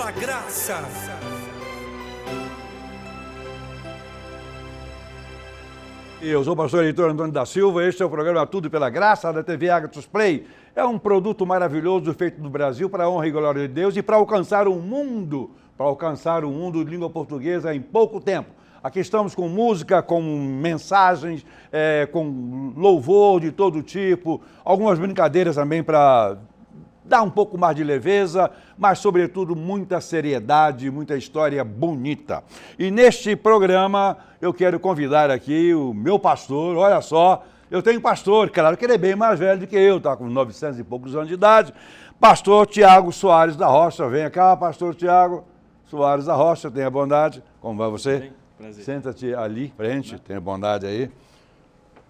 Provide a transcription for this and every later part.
pela graça. Eu sou o pastor Heitor Antônio da Silva, este é o programa Tudo pela Graça da TV Agathos Play. É um produto maravilhoso feito no Brasil para a honra e glória de Deus e para alcançar o mundo de língua portuguesa em pouco tempo. Aqui estamos com música, com mensagens, com louvor de todo tipo, algumas brincadeiras também para dar um pouco mais de leveza, mas sobretudo muita seriedade, muita história bonita. E neste programa eu quero convidar aqui o meu pastor, olha só, eu tenho pastor, claro que ele é bem mais velho do que eu, está com 900 e poucos anos de idade, pastor Tiago Soares da Rocha. Vem cá, pastor Tiago Soares da Rocha, tenha bondade. Como vai você? Bem, prazer. Senta-te ali, frente, tenha bondade aí.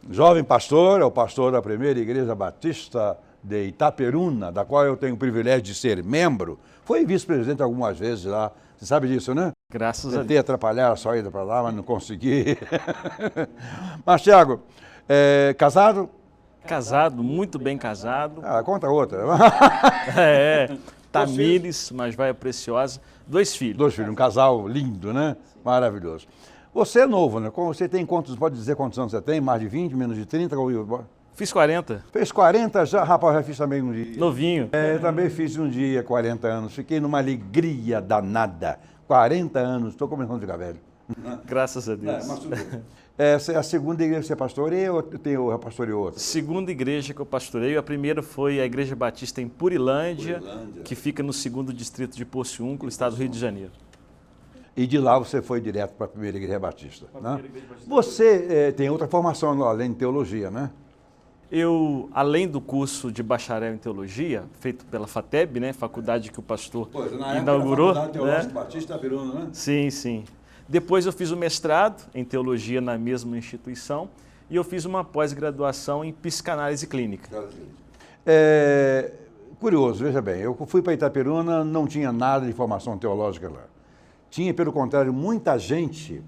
Jovem pastor, é o pastor da Primeira Igreja Batista de Itaperuna, da qual eu tenho o privilégio de ser membro. Foi vice-presidente algumas vezes lá, você sabe disso, né? Graças a Deus. Tentei atrapalhar a sua ida para lá, mas não consegui. Mas, Tiago, casado? Casado, muito bem casado. Ah, conta outra. Tamires, mas vai a Preciosa. 2 filhos. 2 filhos, um casal lindo, né? Maravilhoso. Você é novo, né? Você tem quantos, pode dizer quantos anos você tem? Mais de 20, menos de 30? Fiz 40. Fez 40 já? Rapaz, já fiz também um dia. Novinho. Eu também fiz um dia 40 anos. Fiquei numa alegria danada. 40 anos, estou começando a ficar velho. Graças a Deus. Mas tudo bem. Essa é a segunda igreja que você pastoreia ou eu pastoreio outra? Segunda igreja que eu pastoreio, a primeira foi a Igreja Batista em Purilândia, que fica no 2º distrito de Porciúncula, estado do Rio de Janeiro. E de lá você foi direto para a Primeira Igreja Batista, né? Você tem outra formação além de teologia, né? Eu, além do curso de bacharel em teologia, feito pela FATEB, né, faculdade que o pastor inaugurou, né? Batista Itaperuna, né? Sim, sim. Depois eu fiz o mestrado em teologia na mesma instituição e eu fiz uma pós-graduação em psicanálise clínica. Curioso, veja bem, eu fui para Itaperuna, não tinha nada de formação teológica lá. Tinha, pelo contrário, muita gente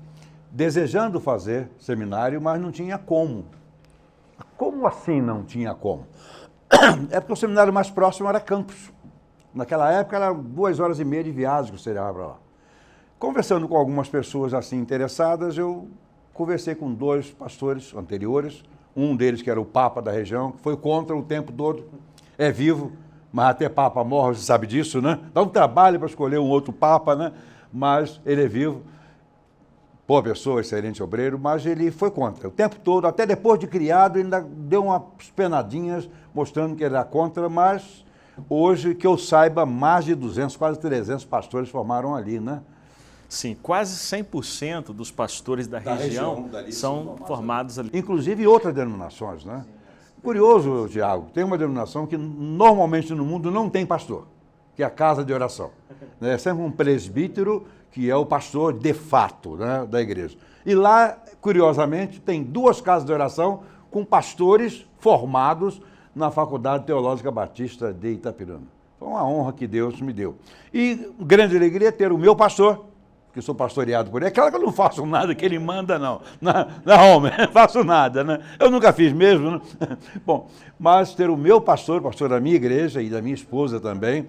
desejando fazer seminário, mas não tinha como. Como assim não tinha como? É porque o seminário mais próximo era Campos. Naquela época era 2h30 de viagem que você levava para lá. Conversando com algumas pessoas assim interessadas, eu conversei com 2 pastores anteriores, um deles que era o Papa da região, que foi contra o tempo todo, é vivo, mas até Papa morre, você sabe disso, né? Dá um trabalho para escolher um outro Papa, né? Mas ele é vivo, boa pessoa, excelente obreiro, mas ele foi contra o tempo todo, até depois de criado, ele ainda deu umas penadinhas mostrando que ele era contra, mas hoje, que eu saiba, mais de 200, quase 300 pastores formaram ali, né? Sim, quase 100% dos pastores da região são formados ali. Inclusive outras denominações, né? Curioso, Tiago, tem uma denominação que normalmente no mundo não tem pastor, que é a casa de oração. É sempre um presbítero que é o pastor de fato, né, da igreja. E lá, curiosamente, tem 2 casas de oração com pastores formados na Faculdade Teológica Batista de Itaperuna. Foi uma honra que Deus me deu. E grande alegria ter o meu pastor, que sou pastoreado por ele. É claro que eu não faço nada que ele manda, não. Não, não faço nada, né? Eu nunca fiz mesmo, né? Bom, mas ter o meu pastor da minha igreja e da minha esposa também,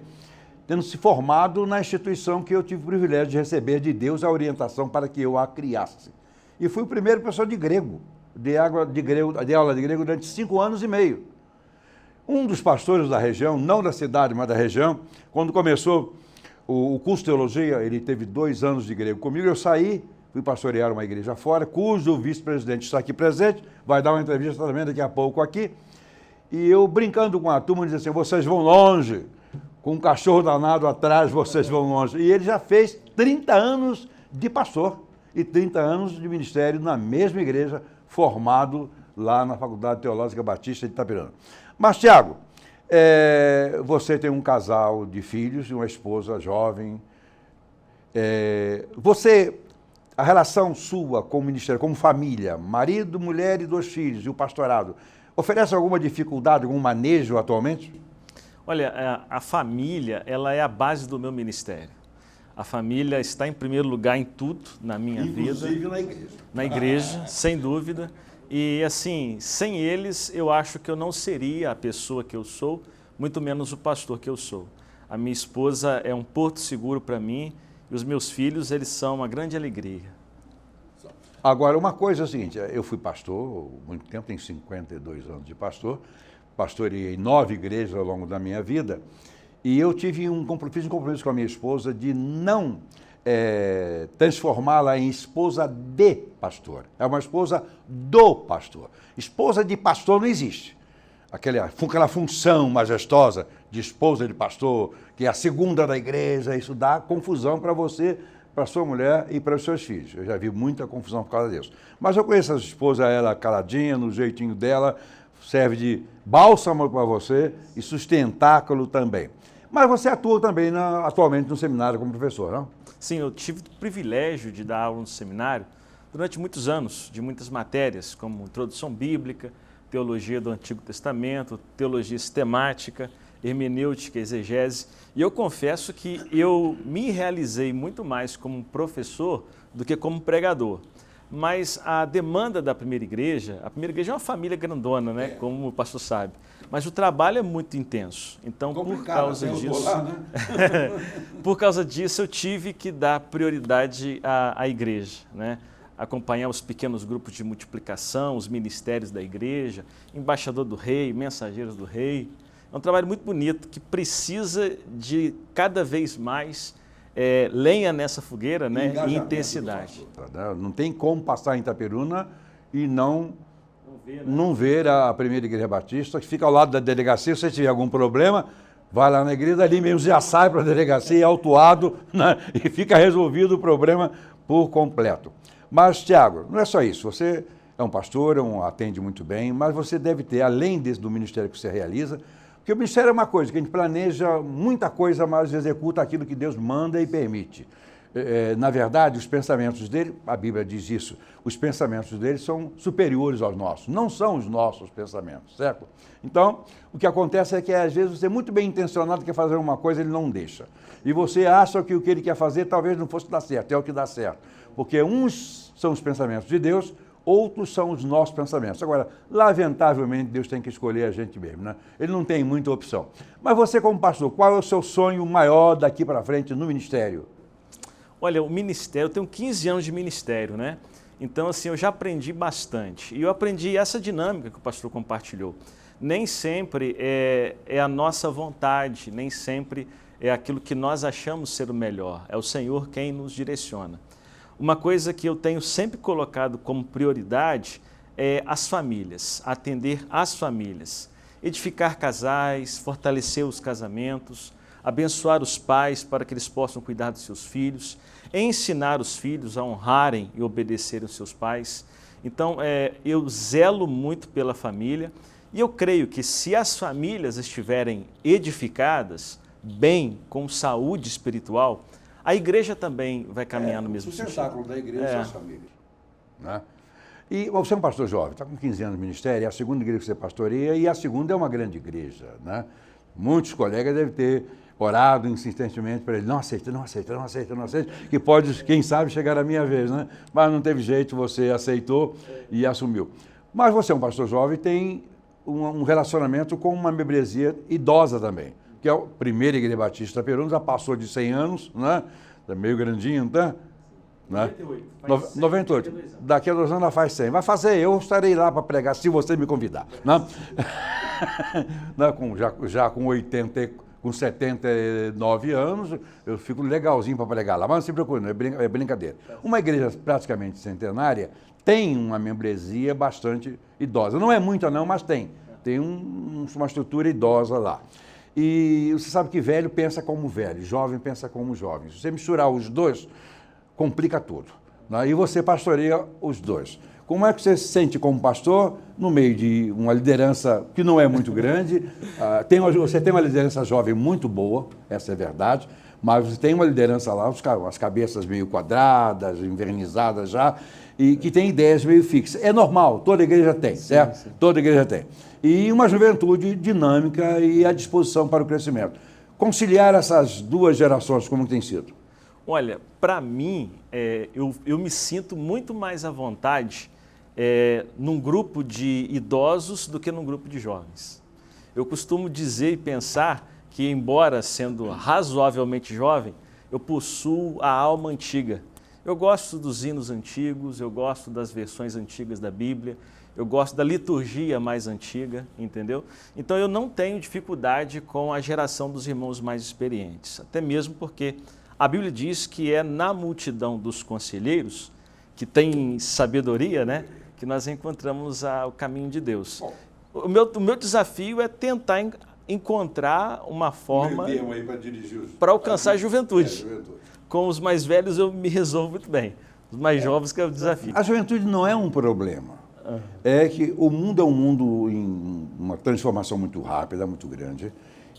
tendo se formado na instituição que eu tive o privilégio de receber de Deus a orientação para que eu a criasse. E fui o primeiro professor de grego, de aula de grego durante 5 anos e meio. Um dos pastores da região, não da cidade, mas da região, quando começou o curso de teologia, ele teve 2 anos de grego comigo, eu saí, fui pastorear uma igreja fora, cujo vice-presidente está aqui presente, vai dar uma entrevista também daqui a pouco aqui, e eu brincando com a turma, dizia assim, vocês vão longe, com um cachorro danado atrás, vocês vão longe. E ele já fez 30 anos de pastor e 30 anos de ministério na mesma igreja, formado lá na Faculdade Teológica Batista de Itaperuna. Mas, Tiago, você tem um casal de filhos e uma esposa jovem. A relação sua com o ministério, como família, marido, mulher e 2 filhos, e o pastorado, oferece alguma dificuldade, algum manejo atualmente? Olha, a família, ela é a base do meu ministério. A família está em primeiro lugar em tudo na minha vida. Inclusive na igreja. Na igreja, sem dúvida. E assim, sem eles, eu acho que eu não seria a pessoa que eu sou, muito menos o pastor que eu sou. A minha esposa é um porto seguro para mim e os meus filhos, eles são uma grande alegria. Agora, uma coisa é a seguinte, eu fui pastor, muito tempo, tenho 52 anos de pastor, pastoreei 9 igrejas ao longo da minha vida, e eu fiz um compromisso com a minha esposa de não transformá-la em esposa de pastor. É uma esposa do pastor. Esposa de pastor não existe. Aquela função majestosa de esposa de pastor, que é a segunda da igreja, isso dá confusão para você, para sua mulher e para os seus filhos. Eu já vi muita confusão por causa disso. Mas eu conheço essa esposa, ela caladinha, no jeitinho dela, serve de bálsamo para você e sustentáculo também. Mas você atua também atualmente no seminário como professor, não? Sim, eu tive o privilégio de dar aula no seminário durante muitos anos, de muitas matérias, como introdução bíblica, teologia do Antigo Testamento, teologia sistemática, hermenêutica, exegese. E eu confesso que eu me realizei muito mais como professor do que como pregador. Mas a demanda da primeira igreja é uma família grandona, né? Como o pastor sabe. Mas o trabalho é muito intenso. Então, por causa disso, lá, né? Por causa disso, eu tive que dar prioridade à igreja, né? Acompanhar os pequenos grupos de multiplicação, os ministérios da igreja, embaixador do rei, mensageiros do rei. É um trabalho muito bonito que precisa de cada vez mais lenha nessa fogueira, né? E intensidade. Não tem como passar em Itaperuna e não ver a primeira igreja batista, que fica ao lado da delegacia. Se você tiver algum problema, vai lá na igreja, ali mesmo já sai para a delegacia, é autuado, né? E fica resolvido o problema por completo. Mas, Tiago, não é só isso. Você é um pastor, atende muito bem, mas você deve ter, além do ministério que você realiza, porque o ministério é uma coisa, que a gente planeja muita coisa, mas executa aquilo que Deus manda e permite. Na verdade, os pensamentos dele, a Bíblia diz isso, os pensamentos dele são superiores aos nossos, não são os nossos pensamentos, certo? Então, o que acontece é que às vezes você é muito bem intencionado, quer fazer uma coisa, ele não deixa. E você acha que o que ele quer fazer talvez não fosse dar certo, é o que dá certo. Porque uns são os pensamentos de Deus, outros são os nossos pensamentos. Agora, lamentavelmente, Deus tem que escolher a gente mesmo, né? Ele não tem muita opção. Mas você, como pastor, qual é o seu sonho maior daqui para frente no ministério? Olha, o ministério, eu tenho 15 anos de ministério, né? Então, assim, eu já aprendi bastante. E eu aprendi essa dinâmica que o pastor compartilhou. Nem sempre é a nossa vontade, nem sempre é aquilo que nós achamos ser o melhor. É o Senhor quem nos direciona. Uma coisa que eu tenho sempre colocado como prioridade é as famílias, atender as famílias, edificar casais, fortalecer os casamentos, abençoar os pais para que eles possam cuidar dos seus filhos, ensinar os filhos a honrarem e obedecerem os seus pais. Então, eu zelo muito pela família e eu creio que se as famílias estiverem edificadas, bem, com saúde espiritual, a igreja também vai caminhar no mesmo sentido. O sustentáculo da igreja são as famílias. Né? E você é um pastor jovem, está com 15 anos de ministério, é a segunda igreja que você pastoreia e a segunda é uma grande igreja. Né? Muitos colegas devem ter orado insistentemente para ele, não aceita, que pode, quem sabe, chegar a minha vez, né? Mas não teve jeito, você aceitou e assumiu. Mas você é um pastor jovem e tem um relacionamento com uma membresia idosa também, que é a primeira igreja batista de Itaperuna, já passou de 100 anos, né? Tá meio grandinho, tá? 98. 98. Daqui a 2 anos ela faz 100. Vai fazer, eu estarei lá para pregar, se você me convidar. Né? já com 79 anos, eu fico legalzinho para pregar lá, mas não se preocupe, não, é brincadeira. Uma igreja praticamente centenária tem uma membresia bastante idosa. Não é muita não, mas tem. Tem uma estrutura idosa lá. E você sabe que velho pensa como velho, jovem pensa como jovem. Se você misturar os dois, complica tudo. Né? E você pastoreia os dois. Como é que você se sente como pastor no meio de uma liderança que não é muito grande? Você tem uma liderança jovem muito boa, essa é verdade, mas você tem uma liderança lá, as cabeças meio quadradas, envernizadas já, e que tem ideias meio fixas. É normal, toda igreja tem, certo? Sim. Toda igreja tem. E uma juventude dinâmica e à disposição para o crescimento. Conciliar essas duas gerações, como tem sido? Olha, para mim, eu me sinto muito mais à vontade num grupo de idosos do que num grupo de jovens. Eu costumo dizer e pensar que, embora sendo razoavelmente jovem, eu possuo a alma antiga. Eu gosto dos hinos antigos, eu gosto das versões antigas da Bíblia, eu gosto da liturgia mais antiga, entendeu? Então eu não tenho dificuldade com a geração dos irmãos mais experientes, até mesmo porque a Bíblia diz que é na multidão dos conselheiros, que tem sabedoria, né, que nós encontramos o caminho de Deus. O meu desafio é tentar encontrar uma forma para alcançar a juventude. Com os mais velhos eu me resolvo muito bem. Os mais jovens que é o desafio. A juventude não é um problema. É que o mundo é um mundo em uma transformação muito rápida, muito grande,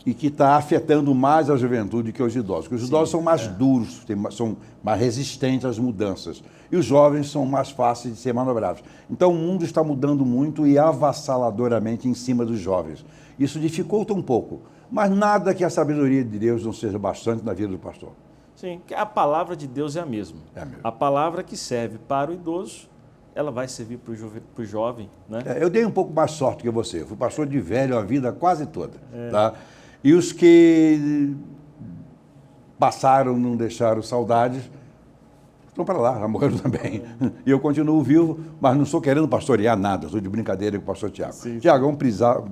e que está afetando mais a juventude que os idosos. Porque os idosos são mais duros, são mais resistentes às mudanças. E os jovens são mais fáceis de ser manobráveis. Então o mundo está mudando muito e avassaladoramente em cima dos jovens. Isso dificulta um pouco, mas nada que a sabedoria de Deus não seja bastante na vida do pastor. Sim, a palavra de Deus é a mesma. A palavra que serve para o idoso, ela vai servir para o jovem, né? Eu dei um pouco mais sorte que você. Eu fui pastor de velho a vida quase toda. Tá? E os que passaram, não deixaram saudades, estão para lá, já morreram também. E eu continuo vivo, mas não estou querendo pastorear nada, estou de brincadeira com o pastor Tiago. Tiago, é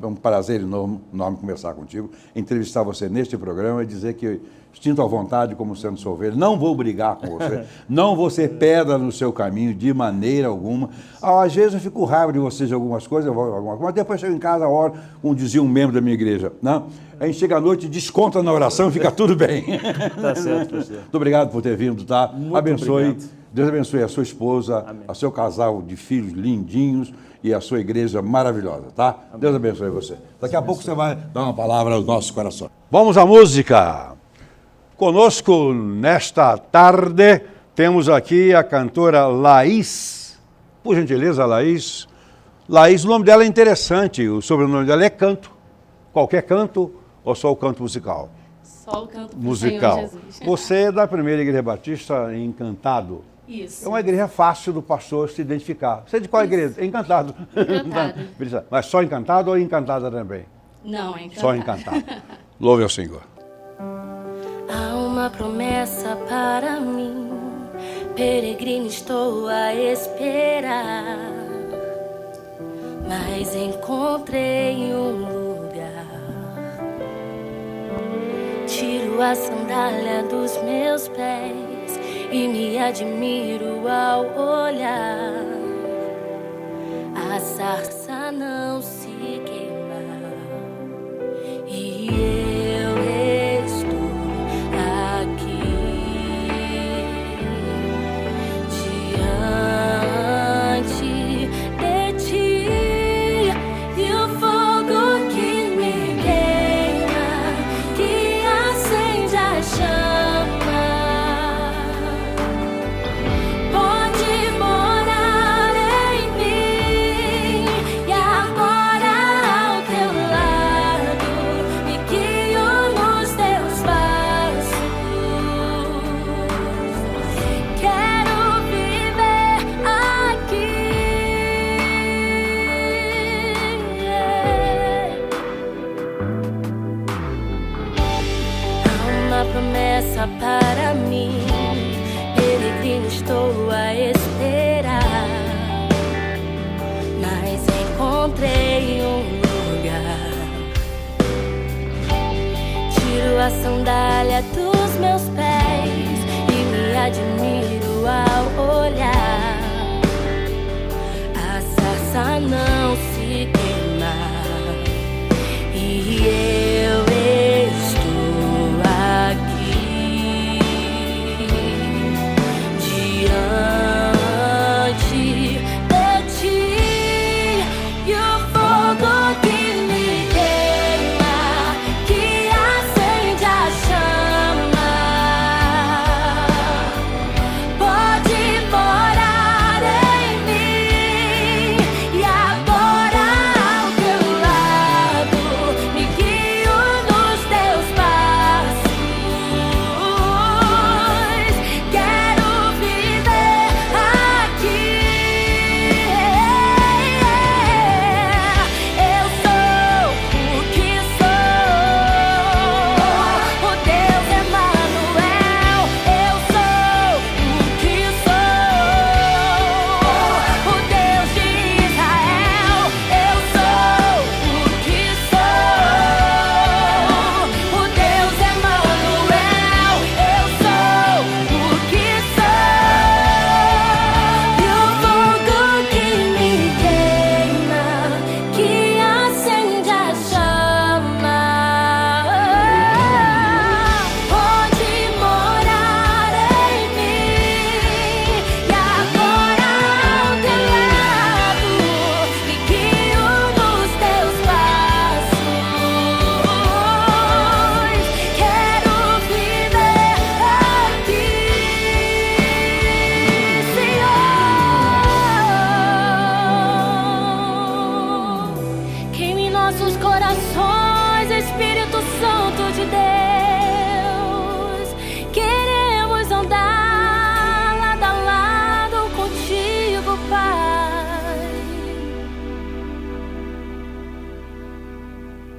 um prazer enorme conversar contigo, entrevistar você neste programa e dizer que sinto à vontade como sendo sua ovelha, não vou brigar com você, não vou ser pedra no seu caminho de maneira alguma. Às vezes eu fico com raiva de você de algumas coisas, mas depois chego em casa, oro, como dizia um membro da minha igreja, né? A gente chega à noite, desconta na oração e fica tudo bem. Tá certo, pastor. Muito obrigado por ter vindo, tá? Muito abençoe, obrigado. Deus abençoe a sua esposa, Amém. a seu casal de filhos lindinhos e a sua igreja maravilhosa, tá? Amém. Deus abençoe você. Daqui a pouco você vai dar uma palavra aos nossos corações. Vamos à música. Conosco nesta tarde temos aqui a cantora Laís. Por gentileza, Laís. Laís, o nome dela é interessante, o sobrenome dela é Canto. Qualquer canto ou só o canto musical? Só o canto musical. Senhor Jesus. Você é da primeira igreja batista em Encantado. Isso. É uma igreja fácil do pastor se identificar. Você é de qual igreja? Encantado. Encantado. Mas só Encantado ou Encantada também? Não, Encantado. Só Encantado. Louve ao Senhor. Há uma promessa para mim, peregrino estou a esperar, mas encontrei um lugar. Tiro a sandália dos meus pés e me admiro ao olhar. A sarça não se queima e eu estou aqui diante de ti, e o fogo que me queima, que acende a chama, pode morar em mim, e agora ao teu lado me guio nos teus passos. Quero viver aqui. Há uma promessa para mim, peregrino estou a esperar, mas encontrei um lugar. Tiro a sandália dos meus pés e me admiro ao olhar. A sarça não se queima e eu estou aqui diante de ti, e o fogo que me queima, que acende a chama, pode morar em mim, e agora ao teu lado me guio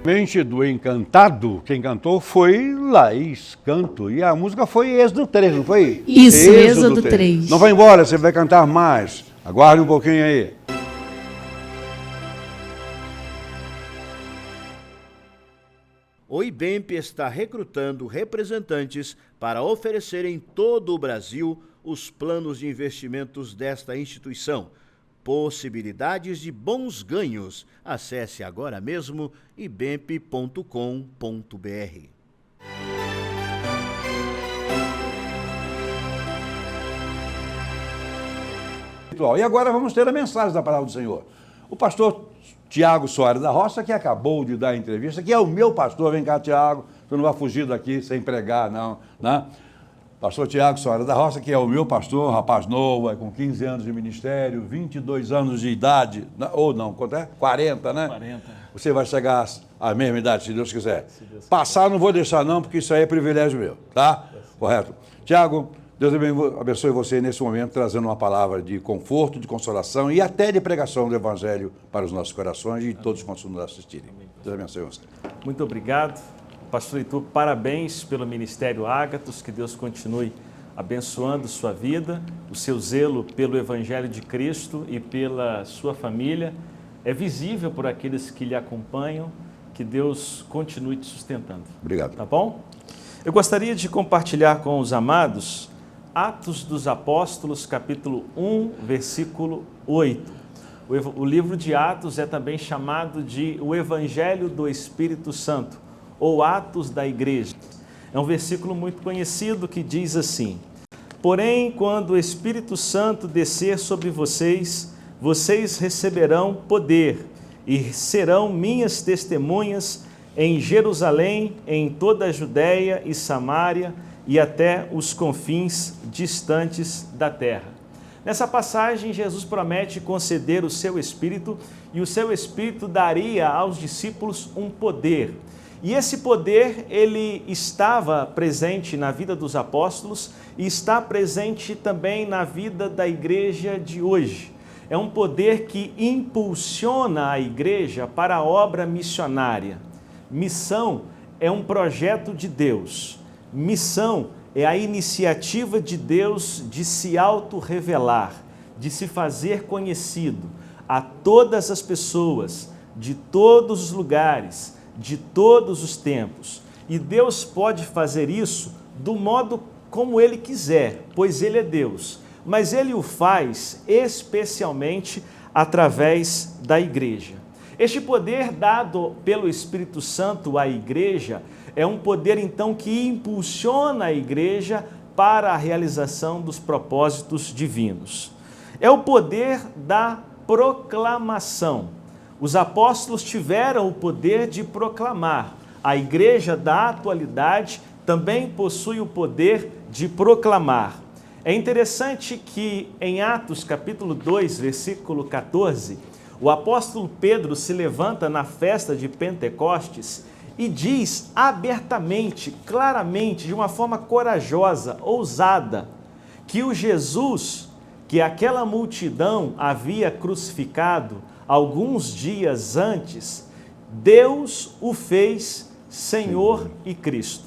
Mente do Encantado, quem cantou foi Laís Canto. E a música foi Êxodo 3, não foi? Isso, Êxodo 3. Não vai embora, você vai cantar mais. Aguarde um pouquinho aí. O IBEMP está recrutando representantes para oferecer em todo o Brasil os planos de investimentos desta instituição. Possibilidades de bons ganhos. Acesse agora mesmo ibemp.com.br. E agora vamos ter a mensagem da palavra do Senhor. O pastor Tiago Soares da Roça, que acabou de dar a entrevista, que é o meu pastor. Vem cá, Tiago, tu não vai fugir daqui sem pregar, não, né? Pastor Tiago Soares da Roça, que é o meu pastor, rapaz novo, com 15 anos de ministério, 22 anos de idade, ou não, quanto é? 40, né? 40. Você vai chegar à mesma idade, se Deus quiser. Passar não vou deixar não, porque isso aí é privilégio meu, tá? Correto. Tiago, Deus abençoe você nesse momento, trazendo uma palavra de conforto, de consolação e até de pregação do Evangelho para os nossos corações e todos quantos nos assistirem. Deus abençoe você. Muito obrigado. Pastor Heitor, parabéns pelo Ministério Ágatos, que Deus continue abençoando sua vida, o seu zelo pelo Evangelho de Cristo e pela sua família. É visível por aqueles que lhe acompanham, que Deus continue te sustentando. Obrigado. Tá bom? Eu gostaria de compartilhar com os amados Atos dos Apóstolos, capítulo 1, versículo 8. O livro de Atos é também chamado de o Evangelho do Espírito Santo, ou Atos da Igreja. É um versículo muito conhecido que diz assim: porém, quando o Espírito Santo descer sobre vocês, vocês receberão poder e serão minhas testemunhas em Jerusalém, em toda a Judéia e Samária e até os confins distantes da terra. Nessa passagem, Jesus promete conceder o seu Espírito e o seu Espírito daria aos discípulos um poder. E esse poder, ele estava presente na vida dos apóstolos e está presente também na vida da igreja de hoje. É um poder que impulsiona a igreja para a obra missionária. Missão é um projeto de Deus. Missão é a iniciativa de Deus de se autorrevelar, de se fazer conhecido a todas as pessoas, de todos os lugares, de todos os tempos. E Deus pode fazer isso do modo como Ele quiser, pois Ele é Deus. Mas Ele o faz especialmente através da igreja. Este poder dado pelo Espírito Santo à igreja é um poder, então, que impulsiona a igreja para a realização dos propósitos divinos. É o poder da proclamação. Os apóstolos tiveram o poder de proclamar. A igreja da atualidade também possui o poder de proclamar. É interessante que em Atos capítulo 2, versículo 14, o apóstolo Pedro se levanta na festa de Pentecostes e diz abertamente, claramente, de uma forma corajosa, ousada, que o Jesus que aquela multidão havia crucificado alguns dias antes, Deus o fez Senhor e Cristo.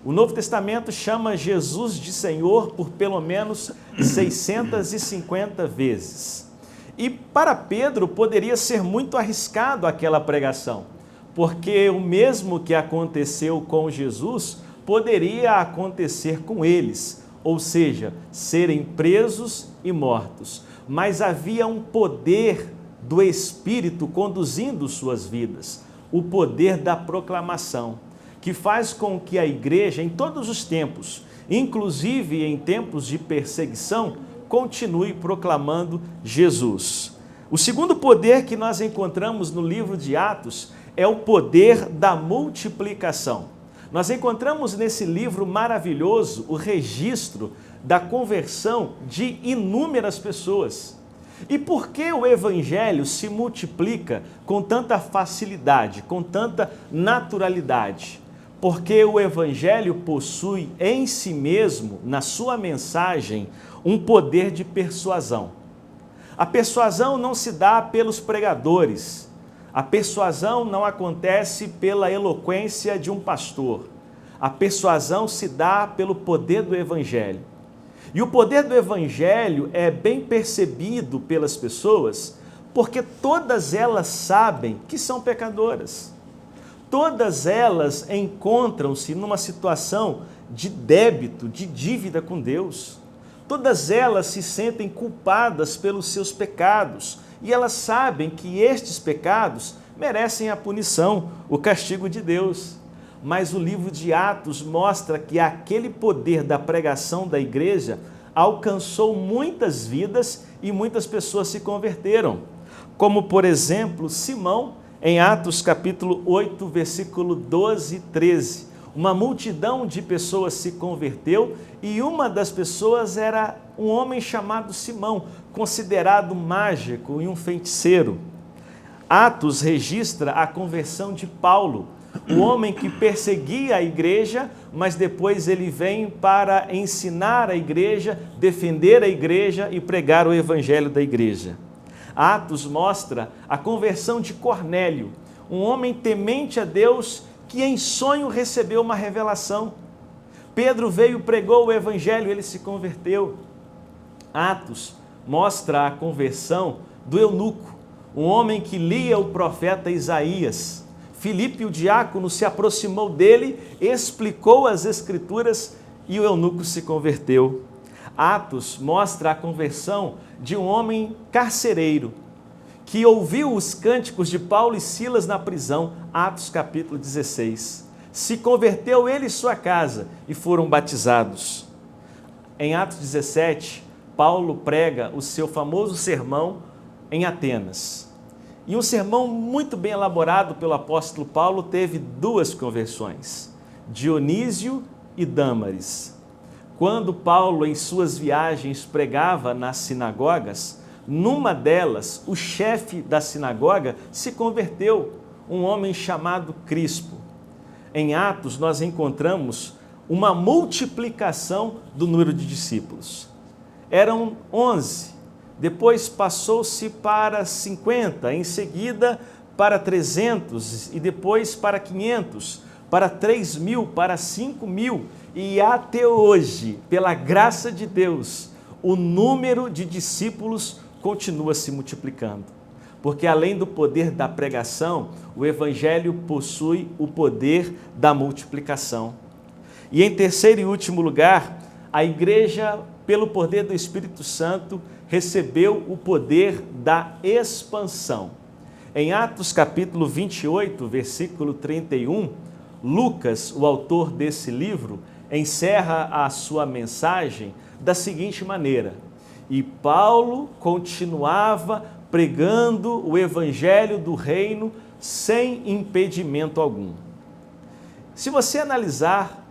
O Novo Testamento chama Jesus de Senhor por pelo menos 650 vezes. E para Pedro poderia ser muito arriscado aquela pregação, porque o mesmo que aconteceu com Jesus poderia acontecer com eles, ou seja, serem presos e mortos. Mas havia um poder do Espírito conduzindo suas vidas, o poder da proclamação, que faz com que a igreja, em todos os tempos, inclusive em tempos de perseguição, continue proclamando Jesus. O segundo poder que nós encontramos no livro de Atos é o poder da multiplicação. Nós encontramos nesse livro maravilhoso o registro da conversão de inúmeras pessoas. E por que o Evangelho se multiplica com tanta facilidade, com tanta naturalidade? Porque o Evangelho possui em si mesmo, na sua mensagem, um poder de persuasão. A persuasão não se dá pelos pregadores, A persuasão não acontece pela eloquência de um pastor. A persuasão se dá pelo poder do Evangelho. E o poder do Evangelho é bem percebido pelas pessoas porque todas elas sabem que são pecadoras. Todas elas encontram-se numa situação de débito, de dívida com Deus. Todas elas se sentem culpadas pelos seus pecados e elas sabem que estes pecados merecem a punição, o castigo de Deus. Mas o livro de Atos mostra que aquele poder da pregação da igreja alcançou muitas vidas e muitas pessoas se converteram. Como, por exemplo, Simão, em Atos capítulo 8, versículo 12 e 13. Uma multidão de pessoas se converteu e uma das pessoas era um homem chamado Simão, considerado mágico e um feiticeiro. Atos registra a conversão de Paulo, o homem que perseguia a igreja, mas depois ele vem para ensinar a igreja, defender a igreja e pregar o evangelho da igreja. Atos mostra a conversão de Cornélio, um homem temente a Deus que em sonho recebeu uma revelação. Pedro veio, pregou o evangelho, ele se converteu. Atos mostra a conversão do eunuco, um homem que lia o profeta Isaías. Filipe, o diácono, se aproximou dele, explicou as escrituras e o eunuco se converteu. Atos mostra a conversão de um homem carcereiro, que ouviu os cânticos de Paulo e Silas na prisão, Atos capítulo 16. Se converteu ele e sua casa e foram batizados. Em Atos 17, Paulo prega o seu famoso sermão em Atenas. E um sermão muito bem elaborado pelo apóstolo Paulo teve duas conversões, Dionísio e Dâmaris. Quando Paulo, em suas viagens, pregava nas sinagogas, numa delas, o chefe da sinagoga se converteu, um homem chamado Crispo. Em Atos, nós encontramos uma multiplicação do número de discípulos. Eram 11, depois passou-se para 50, em seguida para 300 e depois para 500, para 3.000, para 5.000 e até hoje, pela graça de Deus, o número de discípulos continua se multiplicando. Porque além do poder da pregação, o Evangelho possui o poder da multiplicação. E em terceiro e último lugar, a igreja, pelo poder do Espírito Santo, recebeu o poder da expansão. Em Atos capítulo 28, versículo 31, Lucas, o autor desse livro, encerra a sua mensagem da seguinte maneira: e Paulo continuava pregando o evangelho do reino sem impedimento algum. Se você analisar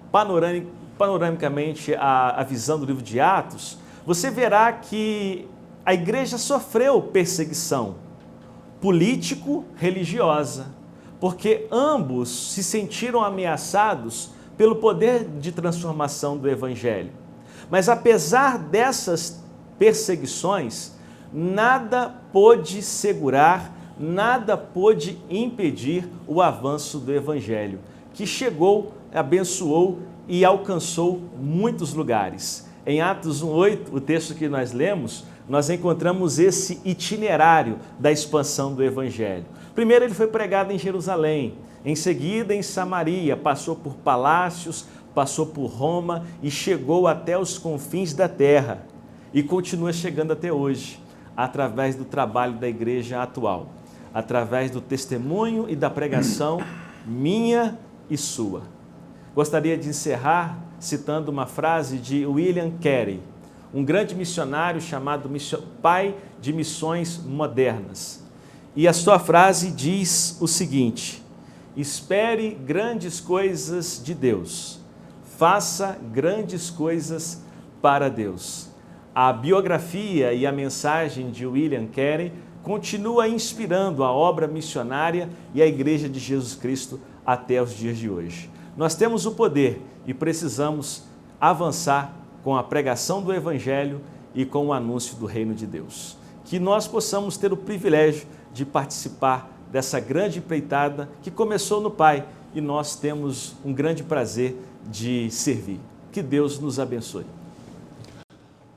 panoramicamente a visão do livro de Atos, você verá que a igreja sofreu perseguição político-religiosa, porque ambos se sentiram ameaçados pelo poder de transformação do evangelho. Mas apesar dessas perseguições, nada pôde segurar, nada pôde impedir o avanço do evangelho, que chegou, abençoou e alcançou muitos lugares. Em Atos 1:8, o texto que nós lemos, nós encontramos esse itinerário da expansão do evangelho. Primeiro ele foi pregado em Jerusalém, em seguida em Samaria, passou por palácios, passou por Roma e chegou até os confins da terra e continua chegando até hoje, através do trabalho da igreja atual, através do testemunho e da pregação minha e sua. Gostaria de encerrar citando uma frase de William Carey, um grande missionário chamado pai de missões modernas. E a sua frase diz o seguinte: espere grandes coisas de Deus, faça grandes coisas para Deus. A biografia e a mensagem de William Carey continua inspirando a obra missionária e a Igreja de Jesus Cristo até os dias de hoje. Nós temos o poder e precisamos avançar com a pregação do Evangelho e com o anúncio do Reino de Deus. Que nós possamos ter o privilégio de participar dessa grande empreitada que começou no Pai e nós temos um grande prazer de servir. Que Deus nos abençoe.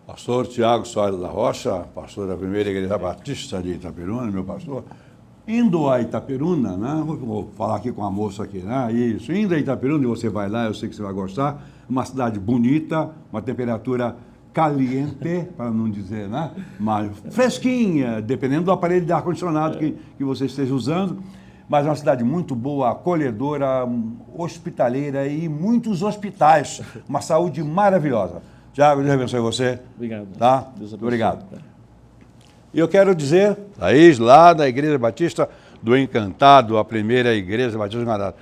Pastor Tiago Soares da Rocha, pastor da Primeira Igreja Batista de Itaperuna, meu pastor. Indo a Itaperuna, né? Vou falar aqui com a moça aqui, né? Isso, indo a Itaperuna, e você vai lá, eu sei que você vai gostar, uma cidade bonita, uma temperatura caliente, para não dizer, né? Mas fresquinha, dependendo do aparelho de ar-condicionado que você esteja usando. Mas é uma cidade muito boa, acolhedora, hospitaleira e muitos hospitais. Uma saúde maravilhosa. Tiago, Deus abençoe você. Obrigado. Tá? Deus abençoe. Obrigado. E eu quero dizer, Thaís, lá da Igreja Batista do Encantado, a Primeira Igreja Batista do Encantado.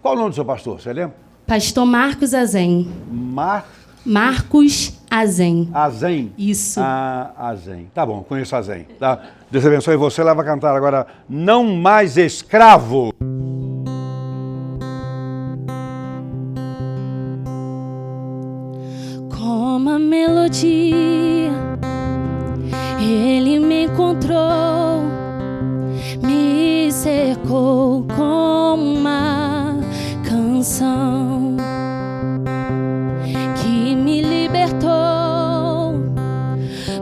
Qual o nome do seu pastor, você lembra? Pastor Marcos Azen. Marcos Azen. Azen. Isso. Azen. Tá bom, conheço Azen. Tá? Deus abençoe você. Ela vai cantar agora Não Mais Escravo. Como a melodia, ele me encontrou, me cercou com uma canção que me libertou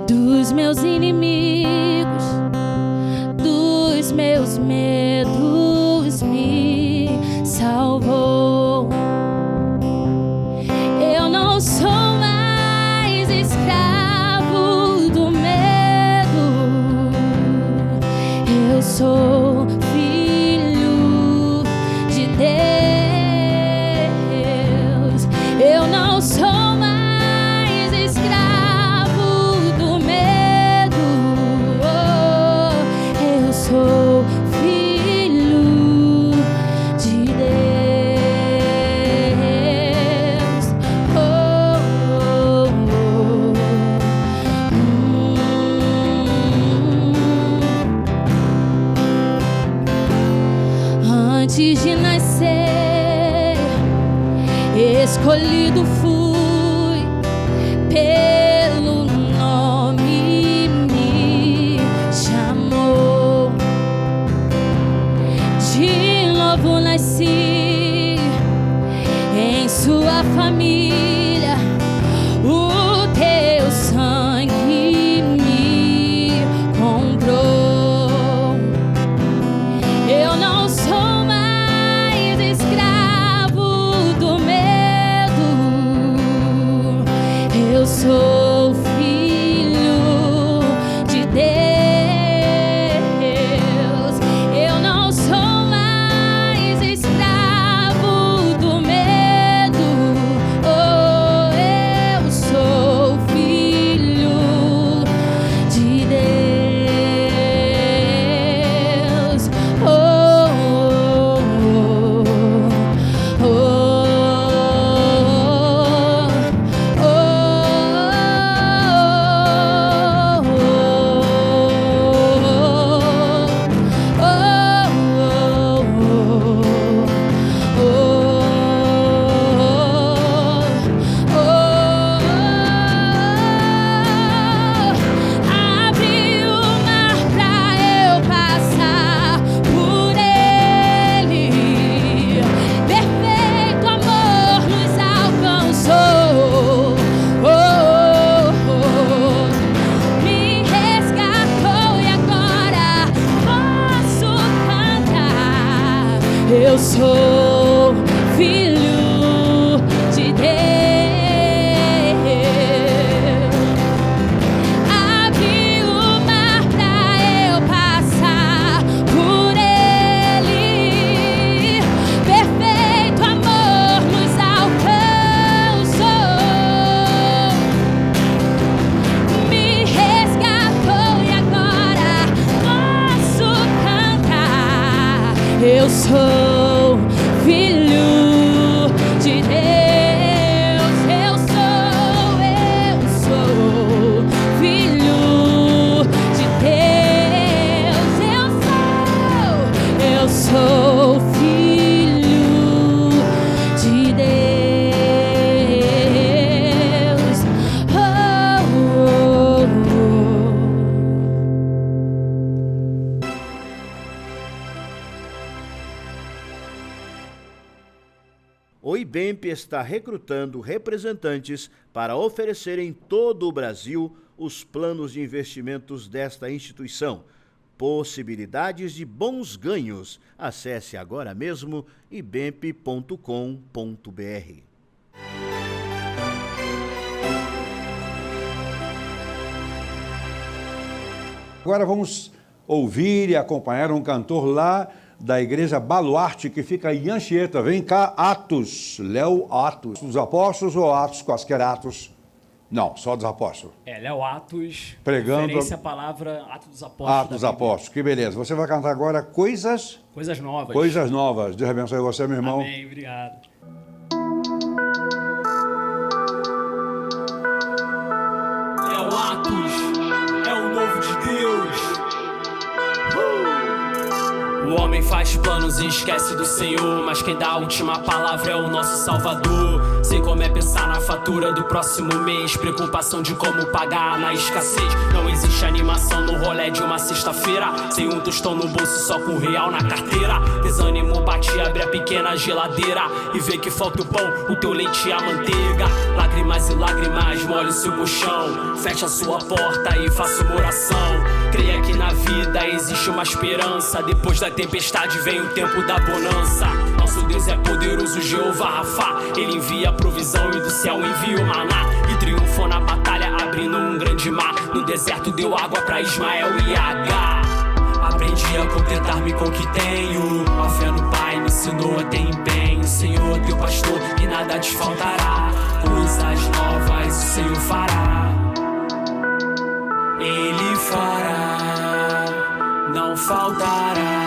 dos meus inimigos, dos meus medos, me salvou. Eu não sou mais escravo do medo, eu sou filho de Deus. Eu não sou mais escravo do medo, eu sou filho de Deus. Antes de nascer, escolhido fui, pelo nome me chamou. De novo nasci em sua família, o teu sangue me comprou. Eu não sou mais escravo do medo, eu sou filho de Deus. Eu não sou mais escravo do medo, eu sou filho de Deus. IBEMP está recrutando representantes para oferecer em todo o Brasil os planos de investimentos desta instituição. Possibilidades de bons ganhos. Acesse agora mesmo ibemp.com.br. Agora vamos ouvir e acompanhar um cantor lá da Igreja Baluarte, que fica em Anchieta. Vem cá, Atos, Léo Atos. Dos Apóstolos ou Atos, quaisquer Atos? Não, só dos Apóstolos. Léo Atos, pregando referência à palavra Atos dos Apóstolos. Atos dos Apóstolos, que beleza. Você vai cantar agora Coisas Novas. Coisas Novas. Deus abençoe você, meu irmão. Amém, obrigado. Léo Atos é o novo de Deus. O homem faz planos e esquece do Senhor, mas quem dá a última palavra é o nosso Salvador. Sei como é pensar na fatura do próximo mês, preocupação de como pagar na escassez. Não existe animação no rolê de uma sexta-feira, sem um tostão no bolso só com real na carteira. Desânimo bate, abre a pequena geladeira e vê que falta o pão, o teu leite e a manteiga. Lágrimas e lágrimas, molhe o seu colchão, fecha a sua porta e faça uma oração. Creia que na vida existe uma esperança, depois da tempestade vem o tempo da bonança. Nosso Deus é poderoso, Jeová Rafá. Ele envia provisão e do céu envia o maná. E triunfou na batalha, abrindo um grande mar. No deserto deu água pra Ismael e Agar. Aprendi a contentar-me com o que tenho. A fé no Pai me ensinou a ter empenho. Senhor, teu pastor, e nada te faltará. Coisas novas o Senhor fará. Ele fará, não faltará.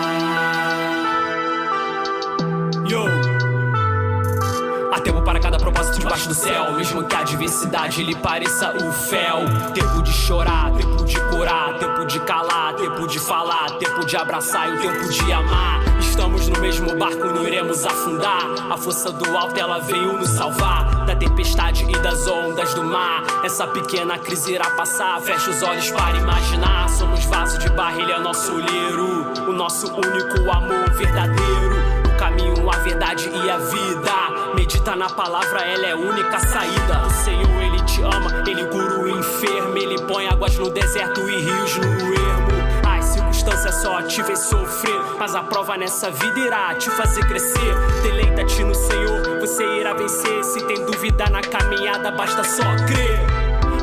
Há tempo para cada propósito debaixo do céu, mesmo que a adversidade lhe pareça o fel. Tempo de chorar, tempo de curar, tempo de calar, tempo de falar, tempo de abraçar e o tempo de amar. Estamos no mesmo barco, não iremos afundar. A força do alto, ela veio nos salvar da tempestade e das ondas do mar. Essa pequena crise irá passar, fecha os olhos para imaginar. Somos vaso de barro, ele é nosso olheiro, o nosso único amor verdadeiro. O caminho, a verdade e a vida. Medita na palavra, ela é a única saída. O Senhor, ele te ama, ele cura o enfermo. Ele põe águas no deserto e rios no ermo. As circunstâncias só te vê sofrer, mas a prova nessa vida irá te fazer crescer. Deleita-te no Senhor, você irá vencer. Se tem dúvida na caminhada, basta só crer.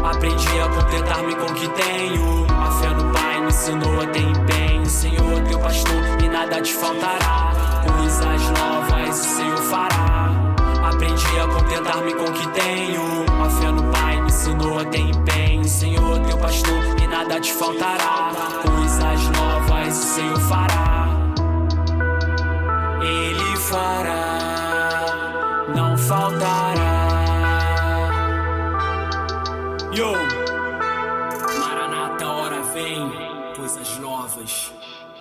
Aprendi a contentar-me com o que tenho. A fé no Pai me ensinou a ter empenho. Senhor, teu pastor, e nada te faltará. Coisas novas o Senhor fará. Aprendi a contentar-me com o que tenho. A fé no Pai me ensinou a ter empenho. Senhor, teu pastor, e nada te faltará. Coisas novas o Senhor fará. Ele fará, não faltará. Yo! Maranata, hora vem, coisas novas.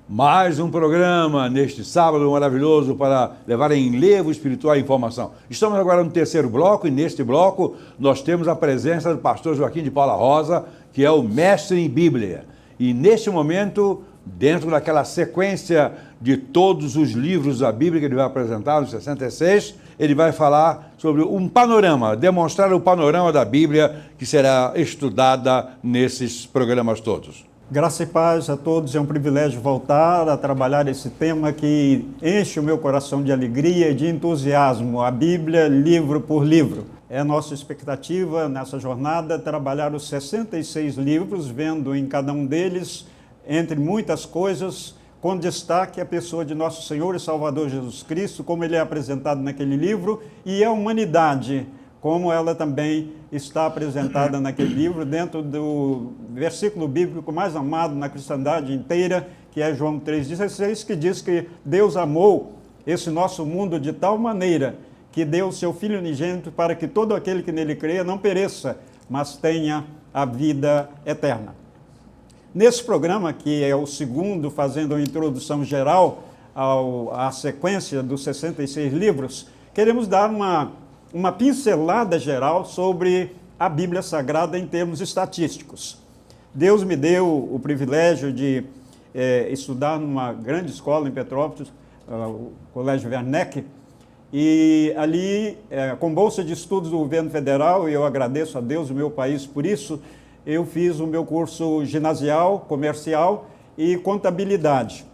Mais um programa neste sábado maravilhoso para levar em enlevo espiritual a informação. Estamos agora no terceiro bloco e neste bloco nós temos a presença do pastor Joaquim de Paula Rosa, que é o mestre em Bíblia. E neste momento, dentro daquela sequência de todos os livros da Bíblia que ele vai apresentar, nos 66, ele vai falar sobre um panorama, demonstrar o panorama da Bíblia que será estudada nesses programas todos. Graça e paz a todos, é um privilégio voltar a trabalhar esse tema que enche o meu coração de alegria e de entusiasmo, a Bíblia, livro por livro. É a nossa expectativa nessa jornada trabalhar os 66 livros, vendo em cada um deles, entre muitas coisas, com destaque a pessoa de nosso Senhor e Salvador Jesus Cristo, como ele é apresentado naquele livro, e a humanidade, como ela também está apresentada naquele livro, dentro do versículo bíblico mais amado na cristandade inteira, que é João 3,16, que diz que Deus amou esse nosso mundo de tal maneira que deu o seu Filho unigênito para que todo aquele que nele creia não pereça, mas tenha a vida eterna. Nesse programa, que é o segundo, fazendo uma introdução geral à sequência dos 66 livros, queremos dar uma pincelada geral sobre a Bíblia Sagrada em termos estatísticos. Deus me deu o privilégio de estudar numa grande escola em Petrópolis, o Colégio Werneck, E ali, com bolsa de estudos do governo federal, e eu agradeço a Deus, o meu país, por isso, eu fiz o meu curso ginasial, comercial e contabilidade.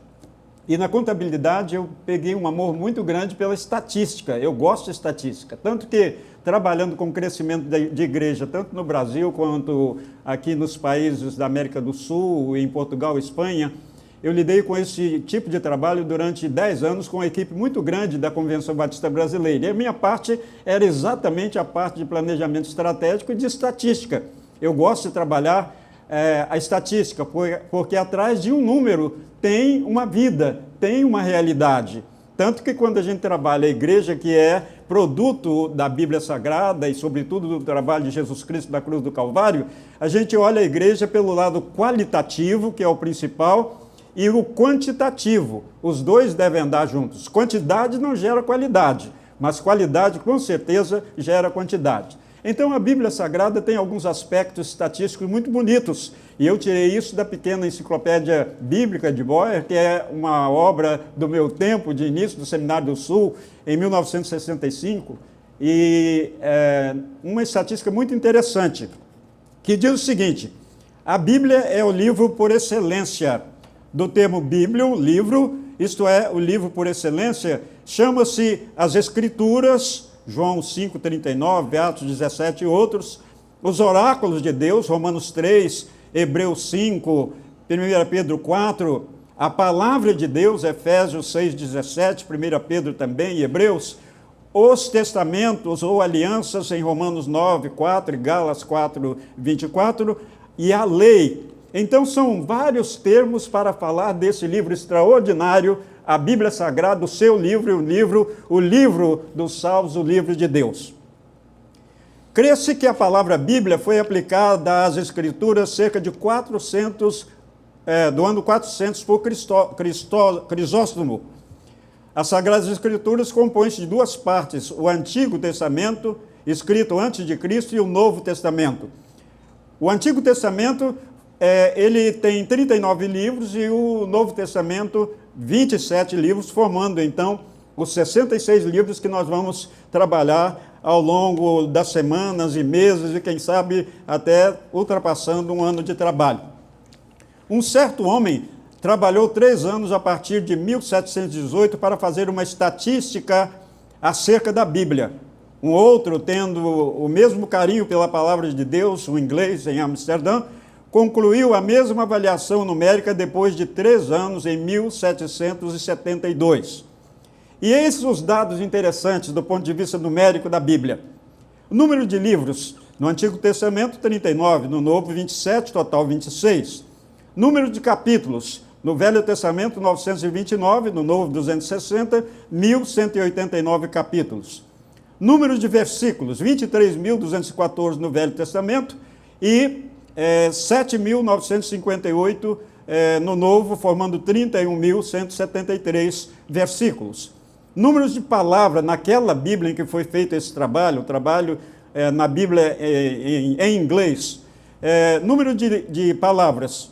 E na contabilidade eu peguei um amor muito grande pela estatística, eu gosto de estatística, tanto que trabalhando com o crescimento de igreja, tanto no Brasil quanto aqui nos países da América do Sul, em Portugal e Espanha, eu lidei com esse tipo de trabalho durante 10 anos com uma equipe muito grande da Convenção Batista Brasileira. E a minha parte era exatamente a parte de planejamento estratégico e de estatística. Eu gosto de trabalhar a estatística, porque atrás de um número tem uma vida, tem uma realidade. Tanto que quando a gente trabalha a igreja, que é produto da Bíblia Sagrada e, sobretudo, do trabalho de Jesus Cristo na cruz do Calvário, a gente olha a igreja pelo lado qualitativo, que é o principal, e o quantitativo. Os dois devem andar juntos. Quantidade não gera qualidade, mas qualidade, com certeza, gera quantidade. Então, a Bíblia Sagrada tem alguns aspectos estatísticos muito bonitos, e eu tirei isso da pequena enciclopédia bíblica de Boyer, que é uma obra do meu tempo, de início do Seminário do Sul, em 1965, e uma estatística muito interessante, que diz o seguinte: a Bíblia é o livro por excelência. Do termo Bíblia, livro, isto é, o livro por excelência, chama-se as Escrituras, João 5,39, Atos 17 e outros, os oráculos de Deus, Romanos 3, Hebreus 5, 1 Pedro 4, a palavra de Deus, Efésios 6, 17, 1 Pedro também, e Hebreus, os testamentos ou alianças em Romanos 9, 4 e Gálatas 4, 24, e a lei. Então, são vários termos para falar desse livro extraordinário, a Bíblia Sagrada, o seu livro, o livro dos salmos, o livro de Deus. Crê-se que a palavra Bíblia foi aplicada às Escrituras cerca de 400, do ano 400 por Crisóstomo. As Sagradas Escrituras compõem-se de duas partes, o Antigo Testamento, escrito antes de Cristo, e o Novo Testamento. O Antigo Testamento ele tem 39 livros e o Novo Testamento 27 livros, formando então os 66 livros que nós vamos trabalhar ao longo das semanas e meses e quem sabe até ultrapassando um ano de trabalho. Um certo homem trabalhou 3 anos a partir de 1718 para fazer uma estatística acerca da Bíblia. Um outro, tendo o mesmo carinho pela palavra de Deus, um inglês em Amsterdã, concluiu a mesma avaliação numérica depois de 3 anos, em 1772. E esses os dados interessantes do ponto de vista numérico da Bíblia. O número de livros, no Antigo Testamento, 39, no Novo, 27, total 26. Número de capítulos, no Velho Testamento, 929, no Novo, 260, 1.189 capítulos. Número de versículos, 23.214 no Velho Testamento e 7.958 no Novo, formando 31.173 versículos. Números de palavras naquela Bíblia em que foi feito esse trabalho, o trabalho na Bíblia em inglês, número de palavras,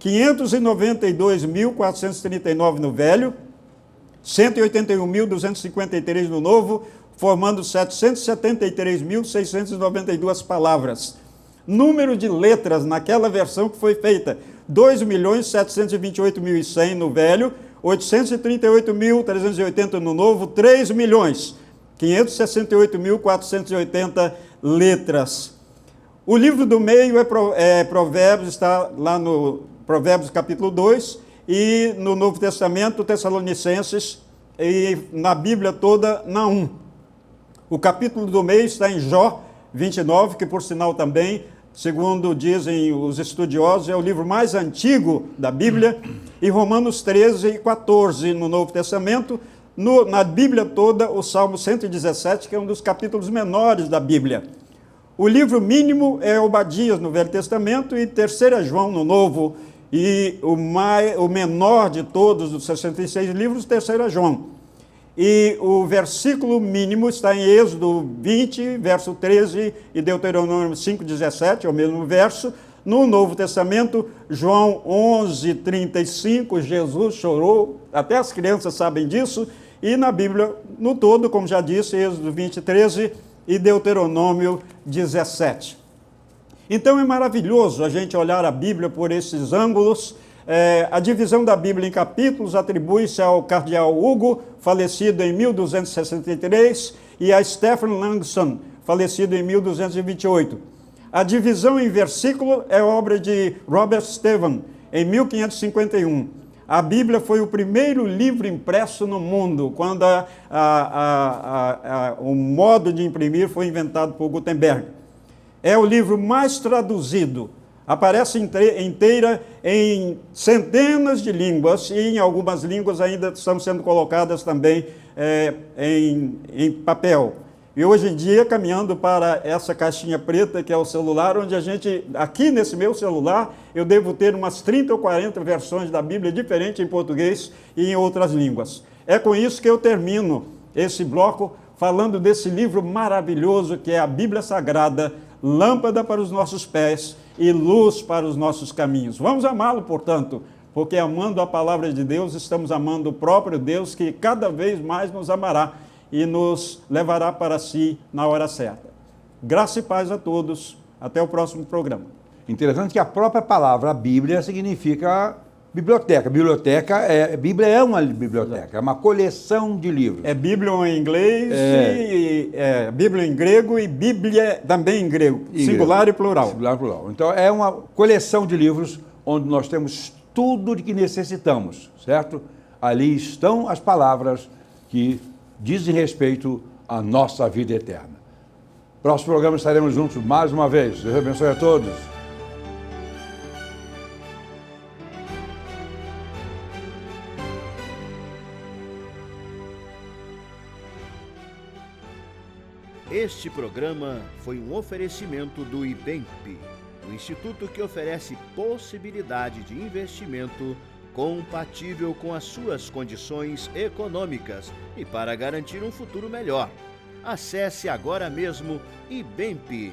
592.439 no Velho, 181.253 no Novo, formando 773.692 palavras. Número de letras naquela versão que foi feita, 2.728.100 no Velho, 838.380 no Novo, 3.568.480 letras. O livro do meio é Provérbios, está lá no Provérbios capítulo 2, e no Novo Testamento, Tessalonicenses, e na Bíblia toda, Naum. O capítulo do meio está em Jó 29, que por sinal também, segundo dizem os estudiosos, é o livro mais antigo da Bíblia, e Romanos 13 e 14 no Novo Testamento. Na Bíblia toda, o Salmo 117, que é um dos capítulos menores da Bíblia. O livro mínimo é Obadias no Velho Testamento e 3 João no Novo, e o menor de todos os 66 livros, 3 João. E o versículo mínimo está em Êxodo 20, verso 13, e Deuteronômio 5, 17, é o mesmo verso. No Novo Testamento, João 11, 35, Jesus chorou, até as crianças sabem disso, e na Bíblia no todo, como já disse, Êxodo 20, 13 e Deuteronômio 17. Então é maravilhoso a gente olhar a Bíblia por esses ângulos. A divisão da Bíblia em capítulos atribui-se ao cardeal Hugo, falecido em 1263, e a Stephen Langston, falecido em 1228. A divisão em versículo é obra de Robert Stephen, em 1551. A Bíblia foi o primeiro livro impresso no mundo, quando o modo de imprimir foi inventado por Gutenberg. É o livro mais traduzido. Aparece inteira em centenas de línguas e em algumas línguas ainda estão sendo colocadas também em papel. E hoje em dia, caminhando para essa caixinha preta que é o celular, onde a gente, aqui nesse meu celular, eu devo ter umas 30 ou 40 versões da Bíblia diferentes em português e em outras línguas. É com isso que eu termino esse bloco falando desse livro maravilhoso que é a Bíblia Sagrada, lâmpada para os nossos pés e luz para os nossos caminhos. Vamos amá-lo, portanto, porque amando a palavra de Deus, estamos amando o próprio Deus, que cada vez mais nos amará e nos levará para si na hora certa. Graça e paz a todos. Até o próximo programa. Interessante que a própria palavra a Bíblia significa biblioteca. Bíblia é uma biblioteca, é uma coleção de livros. É Bíblia em inglês, Bíblia em grego e Bíblia também em grego, singular e plural. Singular e plural. Então é uma coleção de livros onde nós temos tudo de que necessitamos, certo? Ali estão as palavras que dizem respeito à nossa vida eterna. Próximo programa estaremos juntos mais uma vez. Deus abençoe a todos. Este programa foi um oferecimento do IBEMP, o instituto que oferece possibilidade de investimento compatível com as suas condições econômicas e para garantir um futuro melhor. Acesse agora mesmo ibemp.com.br.